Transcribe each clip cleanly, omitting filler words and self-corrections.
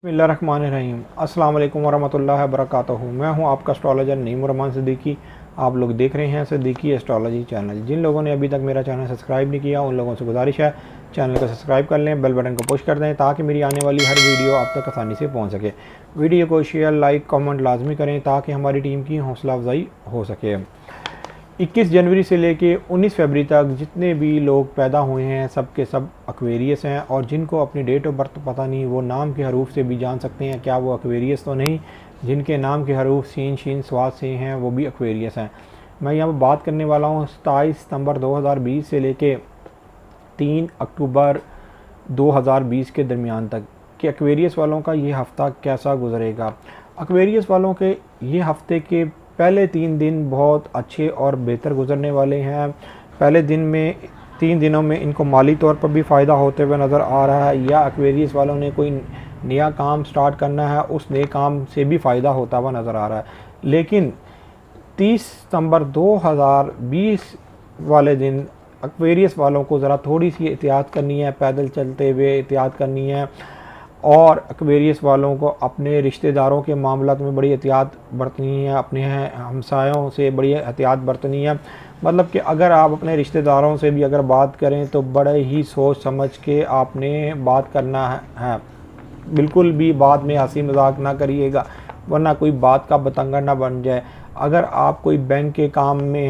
बिस्मिल्लाहिर्रहमानिर्रहीम। अस्सलाम वालेकुम वरहमतुल्लाहि वबरकातुहू। मैं हूं आपका एस्ट्रोलॉजर नईमुर सिद्दीकी। आप लोग देख रहे हैं सिद्दीकी एस्ट्रोलॉजी चैनल। जिन लोगों ने अभी तक मेरा चैनल सब्सक्राइब नहीं किया उन लोगों से गुजारिश है चैनल को सब्सक्राइब कर लें, बेल बटन को पुश कर दें ताकि मेरी आने वाली हर वीडियो आप तक आसानी से पहुँच सके। वीडियो को शेयर, लाइक, कमेंट लाजमी करें ताकि हमारी टीम की हौसला अफजाई हो सके। 21 जनवरी से लेके 19 फरवरी तक जितने भी लोग पैदा हुए हैं सब के सब एक्वेरियस हैं, और जिनको अपनी डेट ऑफ बर्थ पता नहीं वो नाम के हरूफ से भी जान सकते हैं क्या वो एक्वेरियस तो नहीं। जिनके नाम के हरूफ सीन, शीन, स्वाद से हैं वो भी एक्वेरियस हैं। मैं यहाँ पर बात करने वाला हूँ 27 सितंबर 2020 से लेके 3 अक्टूबर 2020 के दरमियान तक कि एक्वेरियस वालों का ये हफ़्ता कैसा गुजरेगा। एक्वेरियस वालों के ये हफ़्ते के पहले 3 दिन बहुत अच्छे और बेहतर गुजरने वाले हैं। पहले दिन में 3 दिनों में इनको माली तौर पर भी फ़ायदा होते हुए नज़र आ रहा है, या एक्वेरियस वालों ने कोई नया काम स्टार्ट करना है उस नए काम से भी फ़ायदा होता हुआ नज़र आ रहा है। लेकिन 30 सितंबर 2020 वाले दिन एक्वेरियस वालों को ज़रा थोड़ी सी एहतियात करनी है, पैदल चलते हुए एहतियात करनी है, और एक्वेरियस वालों को अपने रिश्तेदारों के मामलों में बड़ी एहतियात बरतनी है, अपने हमसायों से बड़ी एहतियात बरतनी है। मतलब कि अगर आप अपने रिश्तेदारों से भी अगर बात करें तो बड़े ही सोच समझ के आपने बात करना है। बिल्कुल भी बाद में हंसी मजाक ना करिएगा वरना कोई बात का बतंगड़ ना बन जाए। अगर आप कोई बैंक के काम में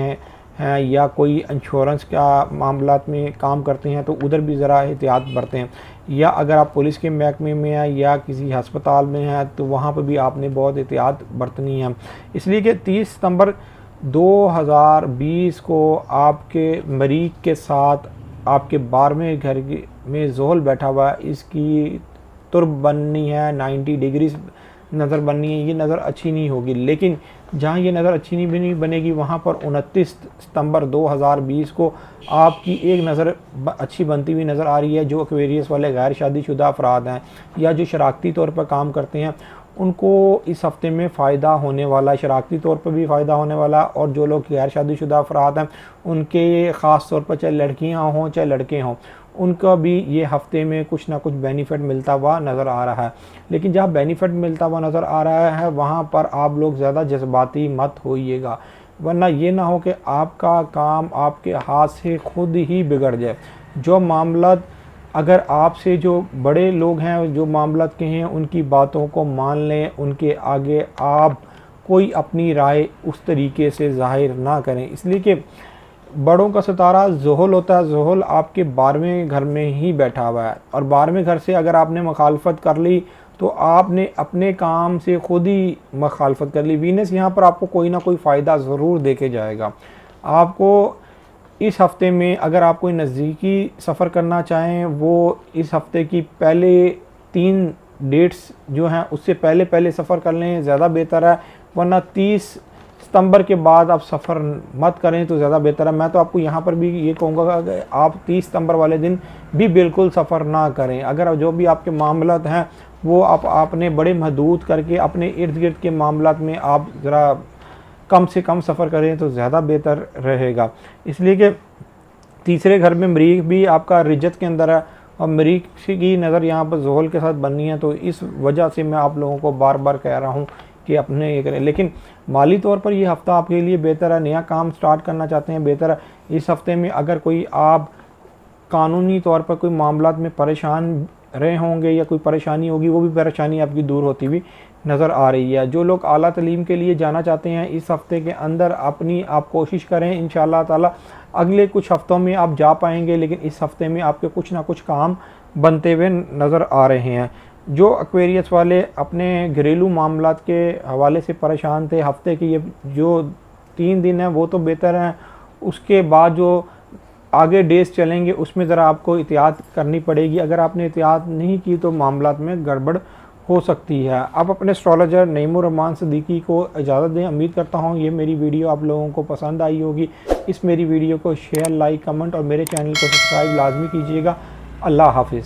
हैं या कोई इंश्योरेंस का मामलात में काम करते हैं तो उधर भी ज़रा एहतियात बरतें, या अगर आप पुलिस के महकमे में हैं या किसी हस्पताल में हैं तो वहाँ पर भी आपने बहुत एहतियात बरतनी है। इसलिए कि 30 सितंबर 2020 को आपके मरीज़ के साथ आपके 12वें घर में ज़ोहल बैठा हुआ है, इसकी तुर्ब बननी है, 90 डिग्री नज़र बननी है। ये नज़र अच्छी नहीं होगी, लेकिन जहाँ ये नज़र अच्छी नहीं बनेगी वहाँ पर 29 सितंबर 2020 को आपकी एक नज़र अच्छी बनती हुई नज़र आ रही है। जो एक्वेरियस वाले गैर शादीशुदा अफराद हैं या जो शराकती तौर पर काम करते हैं उनको इस हफ़्ते में फ़ायदा होने वाला है, शराकती तौर पर भी फ़ायदा होने वाला। और जो लोग गैर शादीशुदा अफराद हैं उनके ख़ास तौर पर चाहे लड़कियाँ हों चाहे लड़के हों उनका भी ये हफ़्ते में कुछ ना कुछ बेनिफिट मिलता हुआ नज़र आ रहा है। लेकिन जहाँ बेनिफिट मिलता हुआ नज़र आ रहा है वहाँ पर आप लोग ज़्यादा जज्बाती मत होइएगा, वरना ये ना हो कि आपका काम आपके हाथ से खुद ही बिगड़ जाए। जो मामला अगर आपसे जो बड़े लोग हैं जो मामलात के हैं उनकी बातों को मान लें, उनके आगे आप कोई अपनी राय उस तरीके से ज़ाहिर ना करें। इसलिए कि बड़ों का सितारा ज़ोहल होता है, ज़ोहल आपके 12वें घर में ही बैठा हुआ है, और 12वें घर से अगर आपने मुखालफत कर ली तो आपने अपने काम से खुद ही मुखालफत कर ली। वीनस यहाँ पर आपको कोई ना कोई फ़ायदा ज़रूर देके जाएगा। आपको इस हफ़्ते में अगर आप कोई नज़दीकी सफ़र करना चाहें वो इस हफ़्ते की पहले 3 डेट्स जो हैं उससे पहले सफ़र कर लें, ज़्यादा बेहतर है। वरना 30 सितंबर के बाद आप सफ़र मत करें तो ज़्यादा बेहतर है। मैं तो आपको यहाँ पर भी ये कहूँगा कि आप 30 सितंबर वाले दिन भी बिल्कुल सफ़र ना करें। अगर जो भी आपके मामलात हैं वो आपने बड़े महदूद करके अपने इर्द गिर्द के मामलात में आप ज़रा कम से कम सफ़र करें तो ज़्यादा बेहतर रहेगा। इसलिए कि तीसरे घर में मरीख भी आपका रिजत के अंदर है और मरीख की नज़र यहाँ पर ज़ोहल के साथ बननी है, तो इस वजह से मैं आप लोगों को बार बार कह रहा हूँ कि अपने ये करें। लेकिन माली तौर पर ये हफ़्ता आपके लिए बेहतर है, नया काम स्टार्ट करना चाहते हैं बेहतर है। इस हफ़्ते में अगर कोई आप कानूनी तौर पर कोई मामलात में परेशान रहे होंगे या कोई परेशानी होगी वो भी परेशानी आपकी दूर होती हुई नज़र आ रही है। जो लोग आला तालीम के लिए जाना चाहते हैं इस हफ़्ते के अंदर अपनी आप कोशिश करें, इंशाअल्लाह ताला अगले कुछ हफ़्तों में आप जा पाएंगे, लेकिन इस हफ़्ते में आपके कुछ ना कुछ काम बनते हुए नज़र आ रहे हैं। जो एक्वेरियस वाले अपने घरेलू मामलात के हवाले से परेशान थे, हफ़्ते के ये जो 3 दिन हैं वो तो बेहतर हैं, उसके बाद जो आगे डेज चलेंगे उसमें ज़रा आपको एहतियात करनी पड़ेगी। अगर आपने एहतियात नहीं की तो मामलात में गड़बड़ हो सकती है। अब अपने एस्ट्रोलॉजर नईमुर सिद्दीकी को इजाज़त दें। उम्मीद करता हूँ ये मेरी वीडियो आप लोगों को पसंद आई होगी। इस मेरी वीडियो को शेयर, लाइक, कमेंट और मेरे चैनल को सब्सक्राइब लाजमी कीजिएगा। अल्लाह हाफिज़।